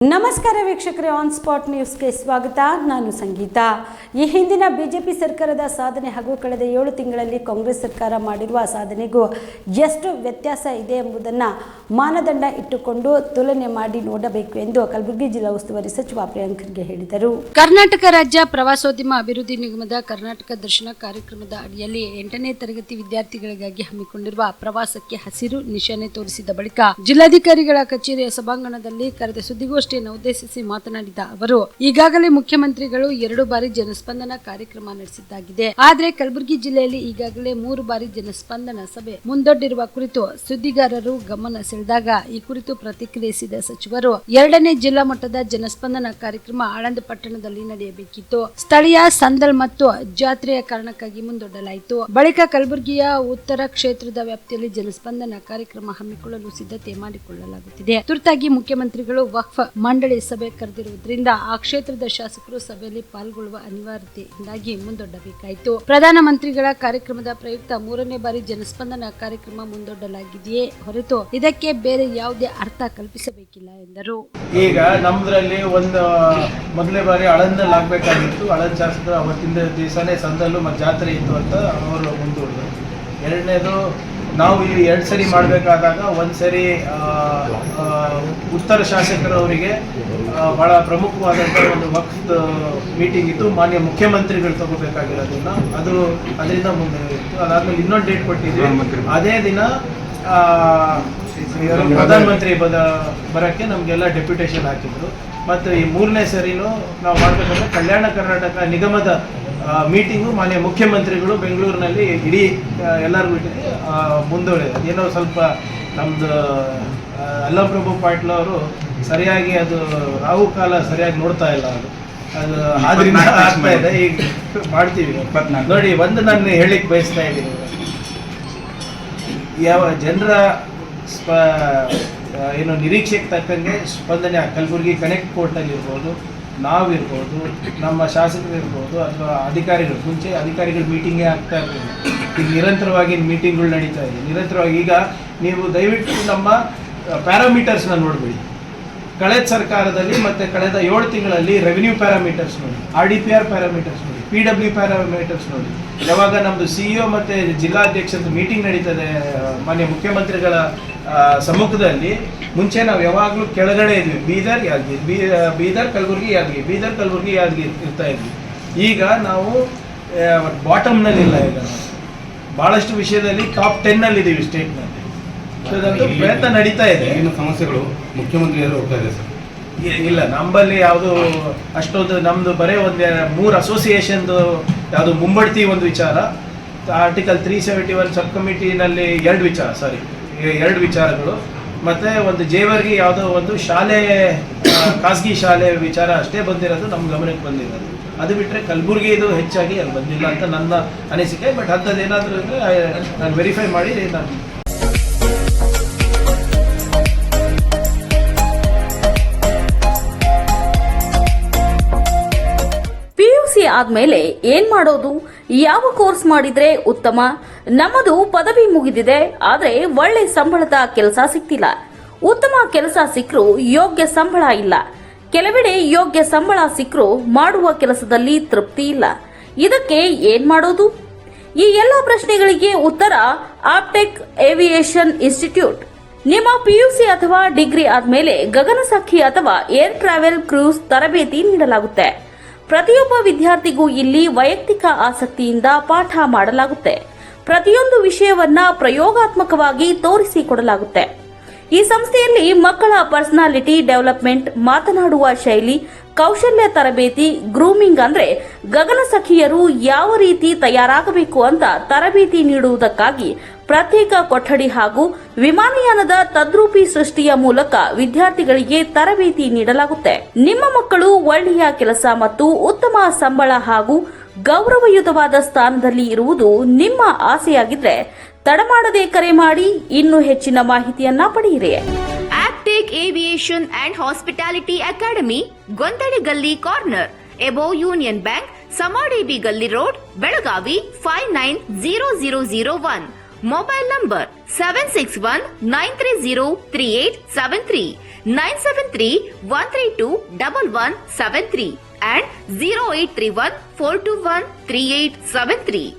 ನಮಸ್ಕಾರ ವೀಕ್ಷಕರೇ, on spot ನ್ಯೂಸ್ಗೆ ಸ್ವಾಗತ. ನಾನು ಸಂಗೀತ. ಈ ಹಿಂದಿನ ಬಿಜೆಪಿ ಸರ್ಕಾರದ ಸಾಧನೆ ಹಾಗೂ ಕಳೆದ 7 ತಿಂಗಳಲ್ಲಿ ಕಾಂಗ್ರೆಸ್ ಸರ್ಕಾರ ಮಾಡಿರುವ ಸಾಧನೆಗೂ ಎಷ್ಟು ವ್ಯತ್ಯಾಸ ಇದೆ ಎಂಬುದನ್ನು ಮಾನದಂಡ ಇಟ್ಟುಕೊಂಡು ತುಲನೆ ಮಾಡಿ ನೋಡಬೇಕು ಎಂದು ಕಲಬುರಗಿ ಜಿಲ್ಲಾ ಉಸ್ತುವಾರಿ ಸಚಿವ ಪ್ರಿಯಾಂಕ್ ಖರ್ಗೆ ಹೇಳಿದರು. ಕರ್ನಾಟಕ ರಾಜ್ಯ ಪ್ರವಾಸೋದ್ಯಮ ಅಭಿವೃದ್ಧಿ ನಿಗಮದ ಕರ್ನಾಟಕ ದರ್ಶನ ಕಾರ್ಯಕ್ರಮದ ಅಡಿಯಲ್ಲಿ 8ನೇ ತರಗತಿ ವಿದ್ಯಾರ್ಥಿಗಳಿಗಾಗಿ ಹಮ್ಮಿಕೊಂಡಿರುವ ಪ್ರವಾಸಕ್ಕೆ ಹಸಿರು ನಿಶಾನೆ ತೋರಿಸಿದ ಬಳಿಕ ಜಿಲ್ಲಾಧಿಕಾರಿಗಳ ಕಚೇರಿಯ ಸಭಾಂಗಣದಲ್ಲಿ ಕರೆದ ಸುದ್ದಿಗೋಷ್ಠಿ ಉದ್ದೇಶಿಸಿ ಮಾತನಾಡಿದ ಅವರು, ಈಗಾಗಲೇ ಮುಖ್ಯಮಂತ್ರಿಗಳು 2 ಬಾರಿ ಜನಸ್ಪಂದನ ಕಾರ್ಯಕ್ರಮ ನಡೆಸಿದ್ದಾಗಿದೆ. ಆದರೆ ಕಲಬುರಗಿ ಜಿಲ್ಲೆಯಲ್ಲಿ ಈಗಾಗಲೇ 3 ಬಾರಿ ಜನಸ್ಪಂದನ ಸಭೆ ಮುಂದೊಡ್ಡಿರುವ ಕುರಿತು ಸುದ್ದಿಗಾರರು ಗಮನ ಸೆಳೆದಾಗ ಈ ಕುರಿತು ಪ್ರತಿಕ್ರಿಯಿಸಿದ ಸಚಿವರು, 2ನೇ ಜಿಲ್ಲಾ ಮಟ್ಟದ ಜನಸ್ಪಂದನ ಕಾರ್ಯಕ್ರಮ ಆಳಂದ ಪಟ್ಟಣದಲ್ಲಿ ನಡೆಯಬೇಕಿತ್ತು. ಸ್ಥಳೀಯ ಸಂದಲ್ ಮತ್ತು ಜಾತ್ರೆಯ ಕಾರಣಕ್ಕಾಗಿ ಮುಂದೊಡ್ಡಲಾಯಿತು. ಬಳಿಕ ಕಲಬುರಗಿಯ ಉತ್ತರ ಕ್ಷೇತ್ರದ ವ್ಯಾಪ್ತಿಯಲ್ಲಿ ಜನಸ್ಪಂದನ ಕಾರ್ಯಕ್ರಮ ಹಮ್ಮಿಕೊಳ್ಳಲು ಸಿದ್ಧತೆ ಮಾಡಿಕೊಳ್ಳಲಾಗುತ್ತಿದೆ. ತುರ್ತಾಗಿ ಮುಖ್ಯಮಂತ್ರಿಗಳು ವಕ್ಫ್ ಮಂಡಳಿ ಸಭೆ ಕರೆದಿರುವುದರಿಂದ ಆ ಕ್ಷೇತ್ರದ ಶಾಸಕರು ಸಭೆಯಲ್ಲಿ ಪಾಲ್ಗೊಳ್ಳುವ ಅನಿವಾರ್ಯತೆಯಿಂದಾಗಿ ಮುಂದೊಡ್ಡಬೇಕಾಯಿತು. ಪ್ರಧಾನಮಂತ್ರಿಗಳ ಕಾರ್ಯಕ್ರಮದ ಪ್ರಯುಕ್ತ 3ನೇ ಬಾರಿ ಜನಸ್ಪಂದನ ಕಾರ್ಯಕ್ರಮ ಮುಂದೊಡ್ಡಲಾಗಿದೆಯೇ ಹೊರತು ಇದಕ್ಕೆ ಬೇರೆ ಯಾವುದೇ ಅರ್ಥ ಕಲ್ಪಿಸಬೇಕಿಲ್ಲ ಎಂದರು. ಈಗ ನಮ್ದ್ರಲ್ಲಿ ಒಂದು ಮೊದಲನೇ ಬಾರಿ ಆಳಂದಲ್ಲಿ ಆಗ್ಬೇಕಾಗಿತ್ತು. ಆಳಂದ ಶಾಸಕರು ಅವತ್ತಿನ ದಿವಸನೇ ಸಂದಲ್ಲು ಮತ್ತು ಜಾತ್ರೆ ಇತ್ತು ಅಂತ ಅವರು ಮುಂದೂಡಿದ್ರು. ಎರಡನೇದು, ನಾವು ಇಲ್ಲಿ 2 ಸರಿ ಮಾಡಬೇಕಾದಾಗ ಒಂದು ಸರಿ ಉತ್ತರ ಶಾಸಕರವರಿಗೆ ಭಾಳ ಪ್ರಮುಖವಾದಂಥ ಒಂದು ವಕ್ಫ್ ಮೀಟಿಂಗ್ ಇತ್ತು. ಮಾನ್ಯ ಮುಖ್ಯಮಂತ್ರಿಗಳು ತಗೋಬೇಕಾಗಿರೋದನ್ನ ಅದರಿಂದ ಮುಂದೆ ಇತ್ತು. ಅದಾದ್ಮೇಲೆ ಇನ್ನೊಂದು ಡೇಟ್ ಕೊಟ್ಟಿದ್ವಿ. ಅದೇ ದಿನ ಪ್ರಧಾನಮಂತ್ರಿ ಬರೋಕ್ಕೆ ನಮಗೆಲ್ಲ ಡೆಪ್ಯುಟೇಷನ್ ಹಾಕಿದ್ರು. ಮತ್ತು ಈ 3ನೇ ಸರಿನೂ ನಾವು ಮಾಡಬೇಕಂದ್ರೆ ಕಲ್ಯಾಣ ಕರ್ನಾಟಕ ನಿಗಮದ ಮೀಟಿಂಗು ಮಾನ್ಯ ಮುಖ್ಯಮಂತ್ರಿಗಳು ಬೆಂಗಳೂರಿನಲ್ಲಿ ಇಡೀ ಎಲ್ಲರ ಮೀಟಿಂಗ್ ಮುಂದುವರೆದ. ಏನೋ ಸ್ವಲ್ಪ ನಮ್ಮದು ಅಲ್ಲಪ್ರಭು ಪಾಟೀಲ್ ಅವರು ಸರಿಯಾಗಿ ಅದು ರಾಹುಕಾಲ ಸರಿಯಾಗಿ ನೋಡ್ತಾ ಇಲ್ಲ. ಅದು ಆದ್ರಿಂದ ಆಗ್ತಾ ಇದೆ. ಈಗ ಮಾಡ್ತೀವಿ ನೋಡಿ. ಒಂದು ನಾನು ಹೇಳಿಕ್ಕೆ ಬಯಸ್ತಾ ಇದ್ದೀನಿ, ಯಾವ ಜನರ ಏನು ನಿರೀಕ್ಷೆಗೆ ತಕ್ಕಂಗೆ ಸ್ಪಂದನೆ ಕಲಬುರಗಿ ಕನೆಕ್ಟ್ ಪೋರ್ಟಲ್ ಇರ್ಬೋದು, ನಾವಿರ್ಬೋದು, ನಮ್ಮ ಶಾಸಕರು ಇರ್ಬೋದು, ಅಥವಾ ಅಧಿಕಾರಿಗಳು. ಮುಂಚೆ ಅಧಿಕಾರಿಗಳು ಮೀಟಿಂಗೇ ಆಗ್ತಾ ಇರ್ಬೋದು. ಈಗ ನಿರಂತರವಾಗಿ ಮೀಟಿಂಗ್ಗಳು ನಡೀತಾ ಇದೆ. ನಿರಂತರವಾಗಿ ಈಗ ನೀವು ದಯವಿಟ್ಟು ನಮ್ಮ ಪ್ಯಾರಾಮೀಟರ್ಸ್ನ ನೋಡಬೇಡಿ. ಕಳೆದ ಸರ್ಕಾರದಲ್ಲಿ ಮತ್ತು ಕಳೆದ 7 ತಿಂಗಳಲ್ಲಿ ರೆವಿನ್ಯೂ ಪ್ಯಾರಾಮೀಟರ್ಸ್ ನೋಡಿ, RDPR ಪ್ಯಾರಾಮೀಟರ್ಸ್ ನೋಡಿ, PW ಪ್ಯಾರಾಮೀಟರ್ಸ್ ನೋಡಿ. ಯಾವಾಗ ನಮ್ಮದು CEO ಮತ್ತು ಜಿಲ್ಲಾಧ್ಯಕ್ಷದ ಮೀಟಿಂಗ್ ನಡೀತದೆ ಮಾನ್ಯ ಮುಖ್ಯಮಂತ್ರಿಗಳ ಸಮ್ಮುಖದಲ್ಲಿ, ಮುಂಚೆ ನಾವು ಯಾವಾಗಲೂ ಕೆಳಗಡೆ ಇದ್ವಿ. ಬೀದರ್ ಯಾದಗಿರಿ, ಬೀದರ್ ಕಲಬುರಗಿ ಯಾದಗಿರಿ, ಬೀದರ್ ಕಲಬುರಗಿ ಯಾದಗಿರಿ ಇರ್ತಾ ಇದ್ವಿ. ಈಗ ನಾವು ಬಾಟಮ್ನಲ್ಲಿಲ್ಲ. ಈಗ ನಾವು ಭಾಳಷ್ಟು ವಿಷಯದಲ್ಲಿ ಟಾಪ್ 10ನಲ್ಲಿದ್ದೀವಿ ಸ್ಟೇಟ್ನಲ್ಲಿ. ಅದಂತೂ ಪ್ರಯತ್ನ ನಡೀತಾ ಇದೆ. ಏನು ಸಮಸ್ಯೆಗಳು ಮುಖ್ಯಮಂತ್ರಿಯವರು ಹೋಗ್ತಾ ಇದೆ ಸರ್? ಇಲ್ಲ, ನಮ್ಮಲ್ಲಿ ಯಾವುದು ಅಷ್ಟೊಂದು, ನಮ್ಮದು ಬರೀ 3 ಅಸೋಸಿಯೇಷನ್ದು ಯಾವುದು ಮುಂಬಡ್ತಿ ಒಂದು ವಿಚಾರ, ಆರ್ಟಿಕಲ್ 371 ಸಬ್ ಕಮಿಟಿನಲ್ಲಿ 2 ವಿಚಾರಗಳು, ಮತ್ತು ಒಂದು ಜೇವರ್ಗಿ ಯಾವುದೋ ಒಂದು ಶಾಲೆ, ಖಾಸಗಿ ಶಾಲೆ ವಿಚಾರ ಅಷ್ಟೇ ಬಂದಿರೋದು ನಮ್ಮ ಗಮನಕ್ಕೆ ಬಂದಿರೋದು. ಅದು ಬಿಟ್ಟರೆ ಕಲಬುರಗಿದು ಹೆಚ್ಚಾಗಿ ಅಲ್ಲಿ ಬಂದಿಲ್ಲ ಅಂತ ನನ್ನ ಅನಿಸಿಕೆ. ಬಟ್ ಅಂಥದ್ದೇನಾದರೂ ಇದ್ದರೆ ನಾನು ವೆರಿಫೈ ಮಾಡಿ ನಾನು ಆದ್ಮೇಲೆ ಏನ್ ಮಾಡೋದು, ಯಾವ ಕೋರ್ಸ್ ಮಾಡಿದ್ರೆ ಉತ್ತಮ? ನಮ್ಮದು ಪದವಿ ಮುಗಿದಿದೆ, ಆದ್ರೆ ಒಳ್ಳೆ ಸಂಬಳದ ಕೆಲಸ ಸಿಕ್ತಿಲ್ಲ. ಉತ್ತಮ ಕೆಲಸ ಸಿಕ್ಕರೂ ಯೋಗ್ಯ ಸಂಬಳ ಇಲ್ಲ. ಕೆಲವೆಡೆ ಯೋಗ್ಯ ಸಂಬಳ ಸಿಕ್ಕರೂ ಮಾಡುವ ಕೆಲಸದಲ್ಲಿ ತೃಪ್ತಿ ಇಲ್ಲ. ಇದಕ್ಕೆ ಏನ್ ಮಾಡೋದು? ಈ ಎಲ್ಲ ಪ್ರಶ್ನೆಗಳಿಗೆ ಉತ್ತರ ಆಪ್ಟೆಕ್ ಏವಿಯೇಷನ್ ಇನ್ಸ್ಟಿಟ್ಯೂಟ್. ನಿಮ್ಮ PUC ಅಥವಾ ಡಿಗ್ರಿ ಆದ್ಮೇಲೆ ಗಗನಸಖಿ ಅಥವಾ ಏರ್ ಟ್ರಾವೆಲ್ ಕ್ರೂಸ್ ತರಬೇತಿ ನೀಡಲಾಗುತ್ತೆ. ಪ್ರತಿಯೊಬ್ಬ ವಿದ್ಯಾರ್ಥಿಗೂ ಇಲ್ಲಿ ವೈಯಕ್ತಿಕ ಆಸಕ್ತಿಯಿಂದ ಪಾಠ ಮಾಡಲಾಗುತ್ತೆ. ಪ್ರತಿಯೊಂದು ವಿಷಯವನ್ನ ಪ್ರಯೋಗಾತ್ಮಕವಾಗಿ ತೋರಿಸಿಕೊಡಲಾಗುತ್ತೆ. ಈ ಸಂಸ್ಥೆಯಲ್ಲಿ ಮಕ್ಕಳ ಪರ್ಸನಾಲಿಟಿ ಡೆವಲಪ್ಮೆಂಟ್, ಮಾತನಾಡುವ ಶೈಲಿ, ಕೌಶಲ್ಯ ತರಬೇತಿ, ಗ್ರೂಮಿಂಗ್ ಅಂದ್ರೆ ಗಗನಸಖಿಯರು ಯಾವ ರೀತಿ ತಯಾರಾಗಬೇಕು ಅಂತ ತರಬೇತಿ ನೀಡುವುದಕ್ಕಾಗಿ ಪ್ರತ್ಯೇಕ ಕೊಠಡಿ ಹಾಗೂ ವಿಮಾನಯಾನದ ತದ್ರೂಪಿ ಸೃಷ್ಟಿಯ ಮೂಲಕ ವಿದ್ಯಾರ್ಥಿಗಳಿಗೆ ತರಬೇತಿ ನೀಡಲಾಗುತ್ತೆ. ನಿಮ್ಮ ಮಕ್ಕಳು ಒಳ್ಳೆಯ ಕೆಲಸ ಮತ್ತು ಉತ್ತಮ ಸಂಬಳ ಹಾಗೂ ಗೌರವಯುತವಾದ ಸ್ಥಾನದಲ್ಲಿ ಇರುವುದು ನಿಮ್ಮ ಆಸೆಯಾಗಿದ್ರೆ ತಡಮಾಡದೆ ಕರೆ ಮಾಡಿ ಇನ್ನೂ ಹೆಚ್ಚಿನ ಮಾಹಿತಿಯನ್ನ ಪಡೆಯಿರಿ. Aptech Aviation and Hospitality Academy, Gondhali Galli corner, above Union Bank, Samadevi Galli road, Belagavi 590001. Mobile number 761-930-3873, 973-132-1173 and 0831-421-3873.